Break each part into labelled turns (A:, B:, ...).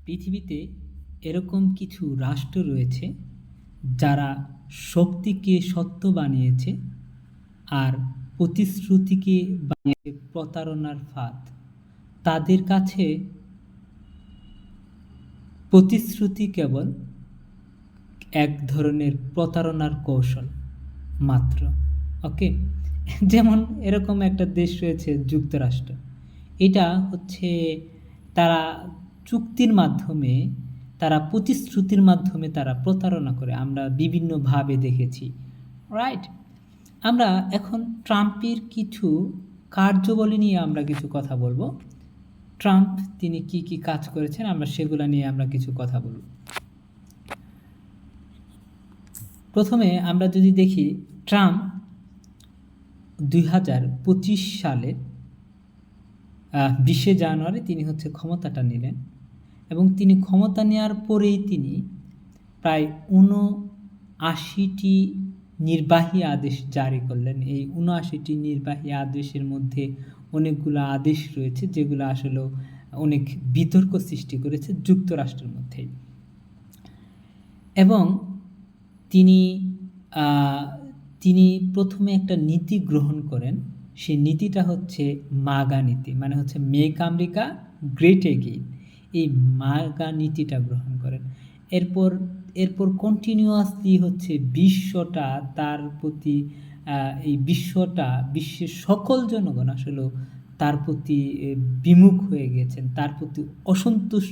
A: পৃথিবীতে এরকম কিছু রাষ্ট্র রয়েছে যারা শক্তিকে সত্য বানিয়েছে আর প্রতিশ্রুতিকে বানিয়েছে প্রতারণার ফাঁদ। তাদের কাছে প্রতিশ্রুতি কেবল এক ধরনের প্রতারণার কৌশল মাত্র। ওকে, যেমন এরকম একটা দেশ রয়েছে যুক্তরাষ্ট্র। এটা হচ্ছে তারা চুক্তির মাধ্যমে, তারা প্রতিশ্রুতির মাধ্যমে তারা প্রতারণা করে, আমরা বিভিন্নভাবে দেখেছি, রাইট? আমরা এখন ট্রাম্পের কিছু কার্যাবলী নিয়ে আমরা কিছু কথা বলবো। ট্রাম্প তিনি কি কি কাজ করেছেন আমরা সেগুলো নিয়ে আমরা কিছু কথা বলব। প্রথমে আমরা যদি দেখি, ট্রাম্প 2025 সালে 20শে জানুয়ারি তিনি হচ্ছে ক্ষমতাটা নিলেন এবং তিনি ক্ষমতা নেওয়ার পরেই তিনি প্রায় 79টি নির্বাহী আদেশ জারি করলেন। এই 79টি নির্বাহী আদেশের মধ্যে অনেকগুলো আদেশ রয়েছে যেগুলো আসলে অনেক বিতর্ক সৃষ্টি করেছে যুক্তরাষ্ট্রের মধ্যেই। এবং তিনি প্রথমে একটা নীতি গ্রহণ করেন। সেই নীতিটা হচ্ছে মাগা নীতি, মানে হচ্ছে মেক আমেরিকা গ্রেট এগেইন। এই মাগা নীতিটা গ্রহণ করেন। এরপর কন্টিনিউয়াসলি হচ্ছে বিশ্বটা তার প্রতি, বিশ্বের সকল জনগণ আসলে তার প্রতি বিমুখ হয়ে গেছেন, তার প্রতি অসন্তোষ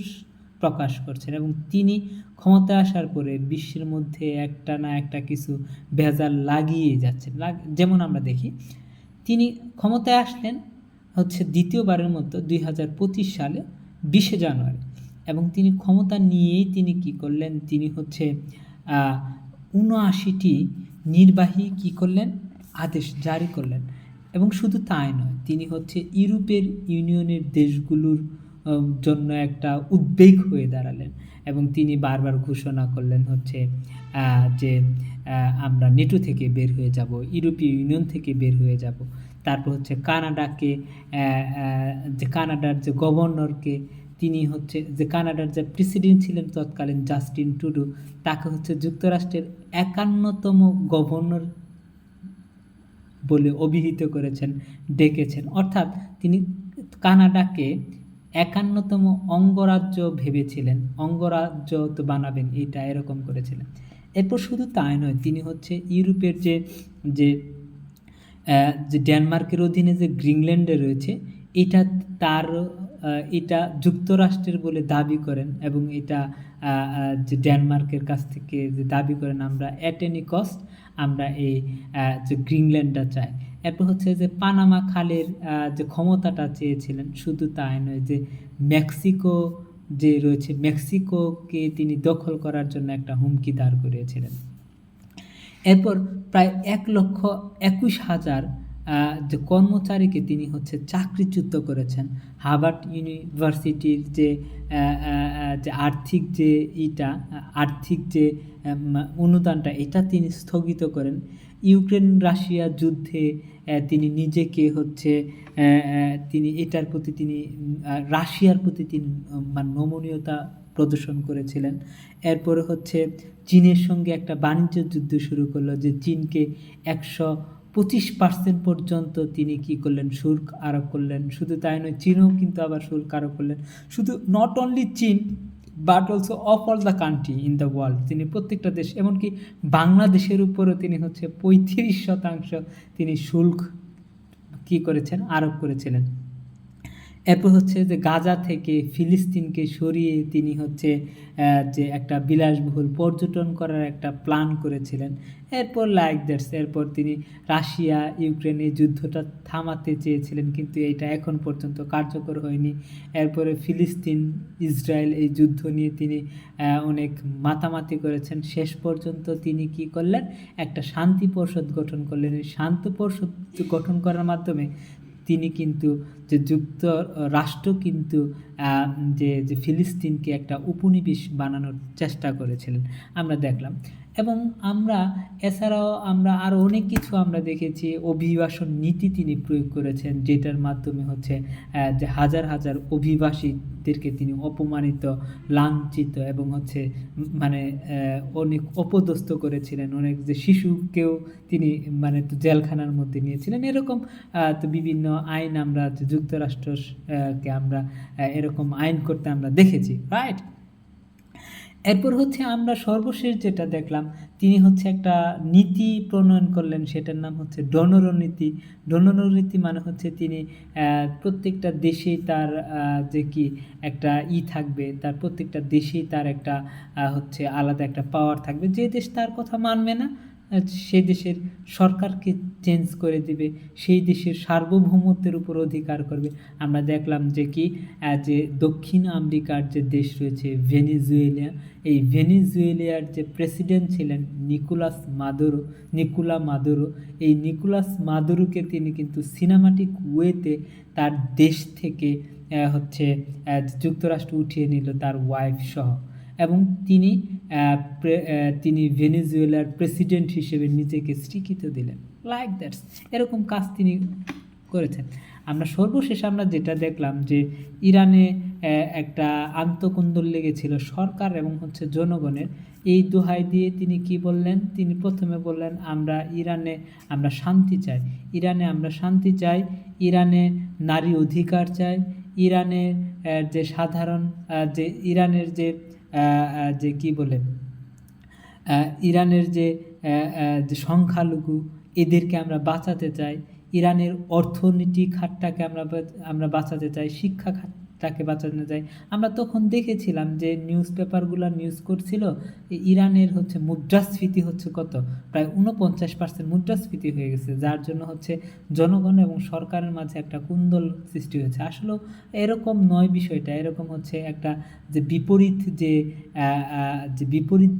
A: প্রকাশ করছেন। এবং তিনি ক্ষমতায় আসার পরে বিশ্বের মধ্যে একটা না একটা কিছু ভেজাল লাগিয়ে যাচ্ছেন। যেমন আমরা দেখি, তিনি ক্ষমতায় আসলেন হচ্ছে দ্বিতীয়বারের মতো 2025 সালে 20শে জানুয়ারি, এবং তিনি ক্ষমতা নিয়েই তিনি কি করলেন, তিনি হচ্ছে 79টি নির্বাহী কি করলেন, আদেশ জারি করলেন। এবং শুধু তাই নয়, তিনি হচ্ছে ইউরোপের ইউনিয়নের দেশগুলোর জন্য একটা উদ্বেগ হয়ে দাঁড়ালেন এবং তিনি বারবার ঘোষণা করলেন হচ্ছে যে আমরা নেটো থেকে বের হয়ে যাব, ইউরোপীয় ইউনিয়ন থেকে বের হয়ে যাব। তারপর হচ্ছে কানাডার যে গভর্নরকে, তিনি হচ্ছে যে কানাডার যে প্রেসিডেন্ট ছিলেন তৎকালীন জাস্টিন ট্রুডো, তাকে হচ্ছে যুক্তরাষ্ট্রের 51তম গভর্নর বলে অভিহিত করেছেন, ডেকেছেন। অর্থাৎ তিনি কানাডাকে 51তম অঙ্গরাজ্য ভেবেছিলেন, অঙ্গরাজ্য তো বানাবেন, এটা এরকম করেছিলেন। এরপর শুধু তাই নয়, তিনি হচ্ছে ইউরোপের যে ডেনমার্কের অধীনে যে গ্রিনল্যান্ডে রয়েছে, এটা যুক্তরাষ্ট্রের বলে দাবি করেন এবং এটা যে ডেনমার্কের কাছ থেকে যে দাবি করেন আমরা অ্যাট এনি কস্ট আমরা এই যে গ্রিনল্যান্ডটা চাই। এরপর হচ্ছে যে পানামা খালের যে ক্ষমতাটা চেয়েছিলেন। শুধু তাই নয়, যে মেক্সিকো যে রয়েছে, মেক্সিকোকে তিনি দখল করার জন্য একটা হুমকি দাঁড় করিয়েছিলেন। এরপর প্রায় 1,21,000 যে কর্মচারীকে তিনি হচ্ছে চাকরিচ্যুত করেছেন। হার্ভার্ড ইউনিভার্সিটির যে আর্থিক যে অনুদানটা, এটা তিনি স্থগিত করেন। ইউক্রেন রাশিয়া যুদ্ধে তিনি নিজেকে হচ্ছে তিনি এটার প্রতি তিনি রাশিয়ার প্রতি তিনি নমনীয়তা প্রদর্শন করেছিলেন। এরপরে হচ্ছে চীনের সঙ্গে একটা বাণিজ্য যুদ্ধ শুরু করলো, যে চীনকে 125% পর্যন্ত তিনি কি করলেন, শুল্ক আরোপ করলেন। শুধু তাই নয়, চীনও কিন্তু আবার শুল্ক আরোপ করলেন। শুধু নট অনলি চীন but also of all the country in the world, তিনি প্রত্যেকটা দেশ, এমনকি বাংলাদেশের উপরও তিনি হচ্ছে 35% তিনি শুল্ক কি করেছেন, আরোপ করেছিলেন। এরপর হচ্ছে যে গাজা থেকে ফিলিস্তিনকে সরিয়ে তিনি হচ্ছে যে একটা বিলাসবহুল পর্যটন করার একটা প্ল্যান করেছিলেন। এরপর এরপর তিনি রাশিয়া ইউক্রেনের যুদ্ধটা থামাতে চেয়েছিলেন, কিন্তু এটা এখন পর্যন্ত কার্যকর হয়নি। এরপরে ফিলিস্তিন ইসরায়েল এই যুদ্ধ নিয়ে তিনি অনেক মাতামাতি করেছেন। শেষ পর্যন্ত তিনি কি করলেন, একটা শান্তি পরিষদ গঠন করলেন। এই শান্তি পরিষদ গঠন করার মাধ্যমে তিনি কিন্তু যে যুক্তরাষ্ট্র কিন্তু যে ফিলিস্তিনকে একটা উপনিবেশ বানানোর চেষ্টা করেছিলেন আমরা দেখলাম। এবং এছাড়াও আমরা আরও অনেক কিছু আমরা দেখেছি। অভিবাসন নীতি তিনি প্রয়োগ করেছেন, যেটার মাধ্যমে হচ্ছে যে হাজার হাজার অভিবাসীদেরকে তিনি অপমানিত, লাঞ্ছিত এবং হচ্ছে মানে অনেক অপদস্থ করেছিলেন। অনেক যে শিশুকেও তিনি মানে জেলখানার মধ্যে নিয়েছিলেন। এরকম তো বিভিন্ন আইন আমরা যুক্তরাষ্ট্রকে আমরা এরকম আইন করতে আমরা দেখেছি, রাইট? এরপর হচ্ছে আমরা সর্বশেষ যেটা দেখলাম, তিনি হচ্ছে একটা নীতি প্রণয়ন করলেন, সেটার নাম হচ্ছে ডোনরো নীতি। ডোনরো নীতি মানে হচ্ছে তিনি প্রত্যেকটা দেশেই তার যে কি একটা থাকবে, তার প্রত্যেকটা দেশেই তার একটা হচ্ছে আলাদা একটা পাওয়ার থাকবে। যে দেশ তার কথা মানবে না, সেই দেশের সরকারকে চেঞ্জ করে দিবে, সেই দেশের সার্বভৌমত্বের উপর অধিকার করবে। আমরা দেখলাম যে কি যে দক্ষিণ আমেরিকার যে দেশ রয়েছে ভেনেজুয়েলা, এই ভেনেজুয়েলার যে প্রেসিডেন্ট ছিলেন নিকোলা মাদুরো, এই নিকোলাস মাদুরোকে তিনি কিন্তু সিনেমাটিক ওয়েতে তার দেশ থেকে হচ্ছে যুক্তরাষ্ট্র উঠিয়ে নিল তার ওয়াইফ সহ। এবং তিনি ভেনেজুয়েলার প্রেসিডেন্ট হিসেবে নিজেকে স্বীকৃতি দিলেন, লাইক দ্যাটস। এরকম কাজ তিনি করেছেন। আমরা সর্বশেষ আমরা যেটা দেখলাম যে ইরানে একটা আন্তঃকন্দল লেগেছিল সরকার এবং হচ্ছে জনগণের। এই দোহাই দিয়ে তিনি কি বললেন? তিনি প্রথমে বললেন, আমরা শান্তি চাই, আমরা শান্তি চাই, ইরানে নারী অধিকার চাই, ইরানের যে সাধারণ যে ইরানের যে কি বলে ইরানের যে সংখ্যালঘু এদেরকে আমরা বাঁচাতে চাই, ইরানের অর্থনৈতিক খাতটাকে আমরা বাঁচাতে চাই, শিক্ষা খাতটাকে বাঁচাতে চাই। আমরা তখন দেখেছিলাম যে নিউজ পেপারগুলো নিউজ করছিল ইরানের হচ্ছে মুদ্রাস্ফীতি হচ্ছে কত, প্রায় 49% মুদ্রাস্ফীতি হয়ে গেছে, যার জন্য হচ্ছে জনগণ এবং সরকারের মাঝে একটা কুন্দল সৃষ্টি হয়েছে। আসলে এরকম নয় বিষয়টা, এরকম হচ্ছে একটা যে বিপরীত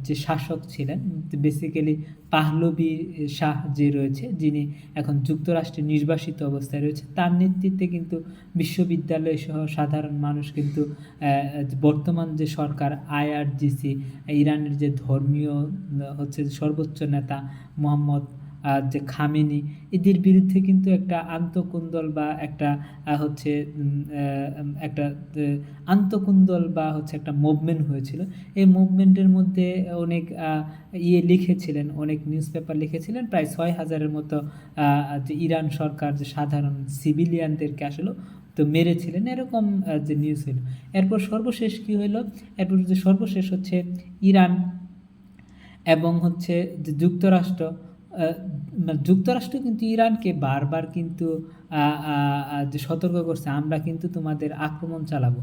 A: যে শাসক ছিলেন, বেসিক্যালি পাহলভি শাহ যে রয়েছে, যিনি এখন যুক্তরাষ্ট্রে নির্বাসিত অবস্থায় রয়েছে, তার নেতৃত্বে কিন্তু বিশ্ববিদ্যালয় সহ সাধারণ মানুষ কিন্তু বর্তমান যে সরকার IRGC, ইরানের যে ধর্মীয় হচ্ছে সর্বোচ্চ নেতা মোহাম্মদ যে খামেনি, এদের বিরুদ্ধে কিন্তু একটা আন্তঃকুন্দল বা একটা হচ্ছে একটা মুভমেন্ট হয়েছিল। এই মুভমেন্টের মধ্যে অনেক লিখেছিলেন, অনেক নিউজ পেপার লিখেছিলেন, প্রায় 6000-এর মতো যে ইরান সরকার যে সাধারণ সিভিলিয়ানদেরকে আসলে তো মেরেছিলেন, এরকম যে নিউজ হলো। এরপর সর্বশেষ কি হলো? এরপর যে সর্বশেষ হচ্ছে ইরান এবং হচ্ছে যে যুক্তরাষ্ট্র কিন্তু ইরানকে বারবার কিন্তু যে সতর্ক করছে, আমরা কিন্তু তোমাদের আক্রমণ চালাবো,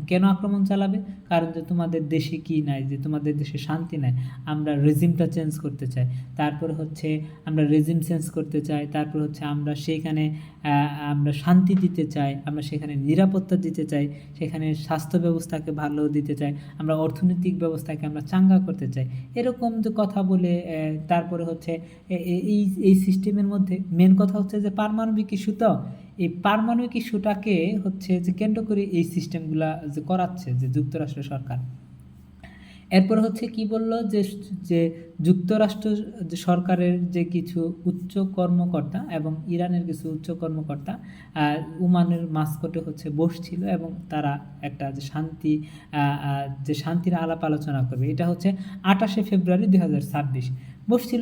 A: কেন আক্রমণ চালাবে? কারণ যে তোমাদের দেশে কি নাই, যে তোমাদের দেশে শান্তি নাই, আমরা রেজিমটা চেঞ্জ করতে চাই, তারপর হচ্ছে আমরা রেজিম চেঞ্জ করতে চাই, তারপর হচ্ছে আমরা সেখানে আমরা শান্তি দিতে চাই, আমরা সেখানে নিরাপত্তা দিতে চাই, সেখানে স্বাস্থ্য ব্যবস্থাকে ভালো দিতে চাই, আমরা অর্থনৈতিক ব্যবস্থাকে আমরা চাঙ্গা করতে চাই, এরকম যে কথা বলে তারপরে হচ্ছে এই সিস্টেমের মধ্যে মেন কথা হচ্ছে যে পারমাণবিক ইস্যু। তো এই পারমাণবিক ইস্যুটাকে হচ্ছে যে কেন্দ্র করে এই সিস্টেমগুলা যে করাচ্ছে যে যুক্তরাষ্ট্র সরকার। এরপর হচ্ছে কি বলল যে যুক্তরাষ্ট্র যে সরকারের যে কিছু উচ্চ কর্মকর্তা এবং ইরানের কিছু উচ্চ কর্মকর্তা ওমানের মাস্কটে হচ্ছে বসছিল এবং তারা একটা যে শান্তির আলাপ আলোচনা করবে। এটা হচ্ছে 28শে ফেব্রুয়ারি 2026 বসছিল।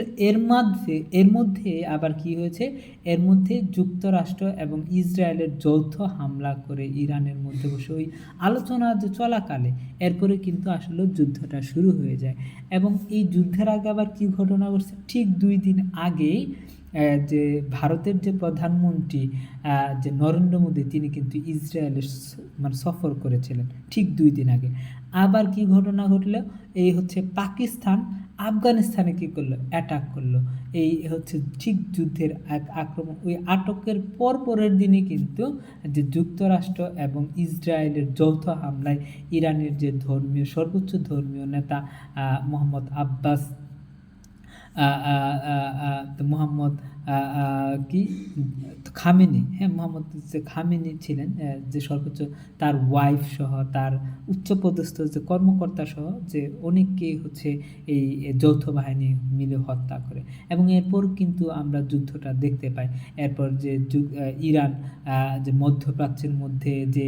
A: এর মধ্যে আবার কি হয়েছে? এর মধ্যে যুক্তরাষ্ট্র এবং ইসরায়েলের যৌথ হামলা করে ইরানের মধ্যে বসে ওই আলোচনা যে চলাকালে এরপরে কিন্তু আসলে যুদ্ধটা শুরু হয়ে যায়। এবং এই যুদ্ধের আগে আবার কি ঘটনা ঘটছে? ঠিক 2 দিন আগেই যে ভারতের যে প্রধানমন্ত্রী যে নরেন্দ্র মোদী, তিনি কিন্তু ইসরায়েলের সফর করেছিলেন ঠিক 2 দিন আগে। আবার কি ঘটনা ঘটলো? এই হচ্ছে পাকিস্তান আফগানিস্তানে কি করলো? অ্যাটাক করলো। এই হচ্ছে ঠিক যুদ্ধের আক্রমণ। ওই আটকের পরের দিনই কিন্তু যে যুক্তরাষ্ট্র এবং ইসরায়েলের যৌথ হামলায় ইরানের যে সর্বোচ্চ ধর্মীয় নেতা মোহাম্মদ কি খামেনি, হ্যাঁ, মোহাম্মদ যে খামেনি ছিলেন, যে সর্বোচ্চ তার ওয়াইফ সহ তার উচ্চপদস্থ যে কর্মকর্তা সহ যে অনেককেই হচ্ছে এই যৌথ বাহিনী মিলে হত্যা করে। এবং এরপর কিন্তু আমরা যুদ্ধটা দেখতে পাই। এরপর যে ইরান যে মধ্যপ্রাচ্যের মধ্যে যে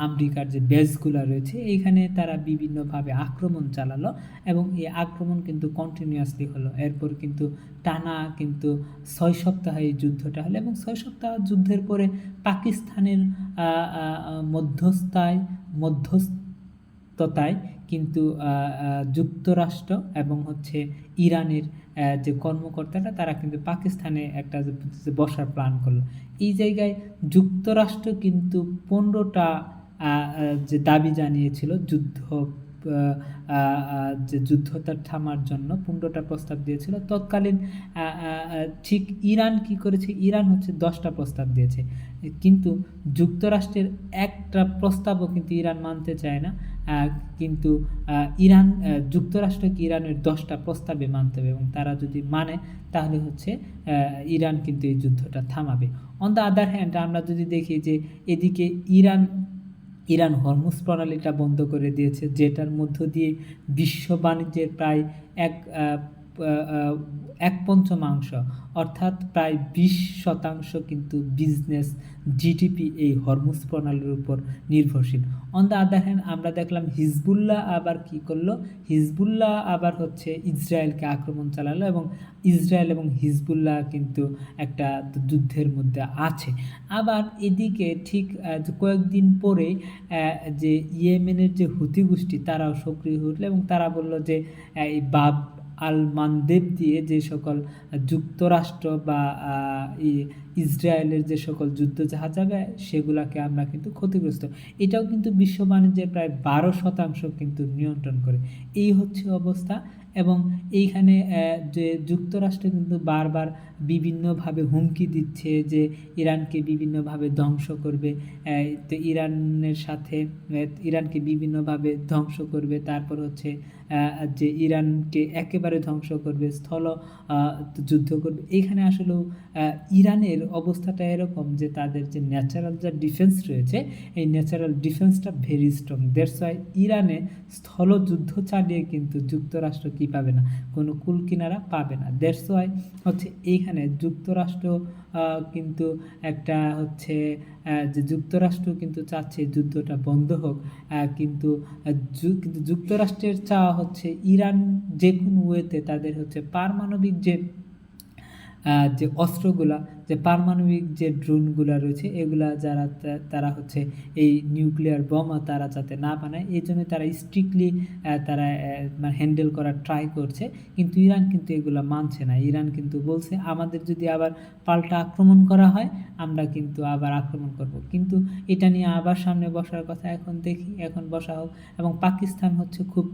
A: আমেরিকার যে বেসগুলা রয়েছে এইখানে তারা বিভিন্নভাবে আক্রমণ চালালো এবং এই আক্রমণ কিন্তু কন্টিনিউয়াসলি হলো। এরপর কিন্তু টানা কিন্তু 6 সপ্তাহ এই যুদ্ধটা হলো এবং 6 সপ্তাহ যুদ্ধের পরে পাকিস্তানের মধ্যস্থতায় কিন্তু যুক্তরাষ্ট্র এবং হচ্ছে ইরানের যে কর্মকর্তারা তারা কিন্তু পাকিস্তানে একটা যে বসার প্ল্যান করলো। এই জায়গায় যুক্তরাষ্ট্র কিন্তু 15টা যে দাবি জানিয়েছিল যে যুদ্ধটা থামার জন্য 15টা প্রস্তাব দিয়েছিল তৎকালীন। ঠিক ইরান কি করেছে, ইরান হচ্ছে 10টা প্রস্তাব দিয়েছে, কিন্তু যুক্তরাষ্ট্রের একটা প্রস্তাবও কিন্তু ইরান মানতে চায় না। কিন্তু যুক্তরাষ্ট্রকে ইরানের 10টা প্রস্তাবে মানতে হবে এবং তারা যদি মানে তাহলে হচ্ছে ইরান কিন্তু এই যুদ্ধটা থামাবে। অন দ্য আদার হ্যান্ড আমরা যদি দেখি যে এদিকে ইরান হরমুজ প্রণালীটা বন্ধ করে দিয়েছে, যেটার মধ্য দিয়ে বিশ্ব বাণিজ্যের প্রায় এক পঞ্চমাংশ অর্থাৎ প্রায় 20% কিন্তু বিজনেস জিডিপি এই হরমুজ প্রণালীর উপর নির্ভরশীল। অন দ্য আদার হ্যান্ড আমরা দেখলাম হিজবুল্লাহ আবার কি করলো, হিজবুল্লাহ আবার হচ্ছে ইসরায়েলকে আক্রমণ চালালো এবং ইসরায়েল এবং হিজবুল্লাহ কিন্তু একটা যুদ্ধের মধ্যে আছে। আবার এদিকে ঠিক কয়েকদিন পরে যে ইয়েমেনের যে হুথি গোষ্ঠী তারাও সক্রিয় হলো এবং তারা বলল যে এই বাব আল মানদেব দিয়ে যে সকল যুক্তরাষ্ট্র বা ইসরায়েলের যে সকল যুদ্ধজাহাজ যাবে সেগুলাকে আমরা কিন্তু ক্ষতিগ্রস্ত। এটাও কিন্তু বিশ্ব বাণিজ্যের প্রায় 12% কিন্তু নিয়ন্ত্রণ করে। এই হচ্ছে অবস্থা। এবং এইখানে যে যুক্তরাষ্ট্র কিন্তু বারবার বিভিন্নভাবে হুমকি দিচ্ছে যে ইরানকে বিভিন্নভাবে ধ্বংস করবে, তো ইরানকে বিভিন্নভাবে ধ্বংস করবে, তারপর হচ্ছে যে ইরানকে একেবারে ধ্বংস করবে, যুদ্ধ করবে। এইখানে আসলেও ইরানের অবস্থাটা এরকম যে তাদের যে ন্যাচারাল যা ডিফেন্স রয়েছে এই ন্যাচারাল ডিফেন্সটা ভেরি স্ট্রং। দ্যাটস ওয়াই ইরানে স্থলযুদ্ধ চালিয়ে কিন্তু যুক্তরাষ্ট্র কি পাবে না, কোনো কুল কিনারা পাবে না। দ্যাটস ওয়াই হচ্ছে এইখানে যুক্তরাষ্ট্র কিন্তু একটা হচ্ছে যে যুক্তরাষ্ট্র কিন্তু চাচ্ছে যুদ্ধটা বন্ধ হোক, কিন্তু যুক্তরাষ্ট্রের চাওয়া হচ্ছে ইরান যে কোনো ওয়েতে তাদের হচ্ছে পারমাণবিক যে অস্ত্রগুলা, যে পারমাণবিক যে ড্রোনগুলা রয়েছে এগুলা তারা হচ্ছে এই নিউক্লিয়ার বোমা তারা যাতে না বানায় এই জন্য তারা স্ট্রিক্টলি তারা মানে হ্যান্ডেল করার ট্রাই করছে। কিন্তু ইরান কিন্তু এগুলা মানছে না। ইরান কিন্তু বলছে আমাদের যদি আবার পাল্টা আক্রমণ করা হয় আমরা কিন্তু আবার আক্রমণ করব। কিন্তু এটা নিয়ে আবার সামনে বসার কথা, এখন দেখি, এখন বসা হোক। এবং পাকিস্তান হচ্ছে খুব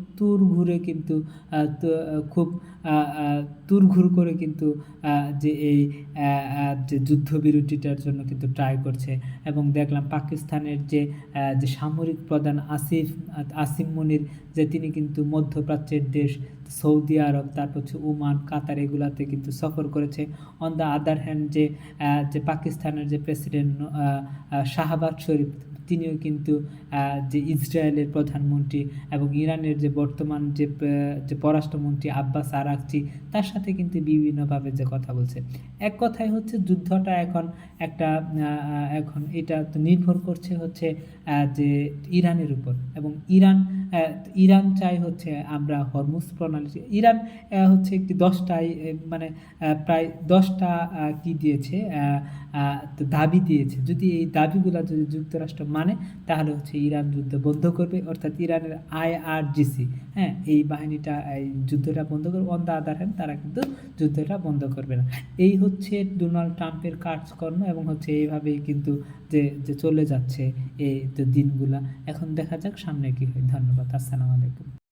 A: তুরঘুর করে কিন্তু যে এই যে যুদ্ধবিরতিটার জন্য কিন্তু ট্রাই করছে। এবং দেখলাম পাকিস্তানের যে সামরিক প্রধান আসিম মুনির যে তিনি কিন্তু মধ্যপ্রাচ্যের দেশ সৌদি আরব, তারপর হচ্ছে ওমান, কাতার এগুলাতে কিন্তু সফর করেছে। অন দ্য আদার হ্যান্ড যে পাকিস্তানের যে প্রেসিডেন্ট শাহবাজ শরীফ তিনিও কিন্তু যে ইসরায়েলের প্রধানমন্ত্রী এবং ইরানের যে বর্তমান যে পররাষ্ট্রমন্ত্রী আব্বাস আরাকচি তার সাথে কিন্তু বিভিন্নভাবে যে কথা বলছে। এক কথায় হচ্ছে যুদ্ধটা এখন এটা তো নির্ভর করছে হচ্ছে যে ইরানের উপর। এবং ইরান চাই হচ্ছে আমরা হরমুজ প্রণালী, ইরান হচ্ছে একটি 10টায় মানে প্রায় 10টা কি দিয়েছে দাবি দিয়েছে। যদি এই দাবিগুলো যদি যুক্তরাষ্ট্র মানে তাহলে হচ্ছে ইরান যুদ্ধ বন্ধ করবে, অর্থাৎ ইরানের IRGC, হ্যাঁ, এই বাহিনীটা এই যুদ্ধটা বন্ধ করবে। অন দ্য আদার হ্যান্ড তারা কিন্তু যুদ্ধটা বন্ধ করবে না। এই হচ্ছে ডোনাল্ড ট্রাম্পের কাজকর্ম এবং হচ্ছে এইভাবেই কিন্তু যে চলে যাচ্ছে এই দিনগুলা। এখন দেখা যাক সামনে কি হয়। ধন্যবাদ। আসসালামু আলাইকুম।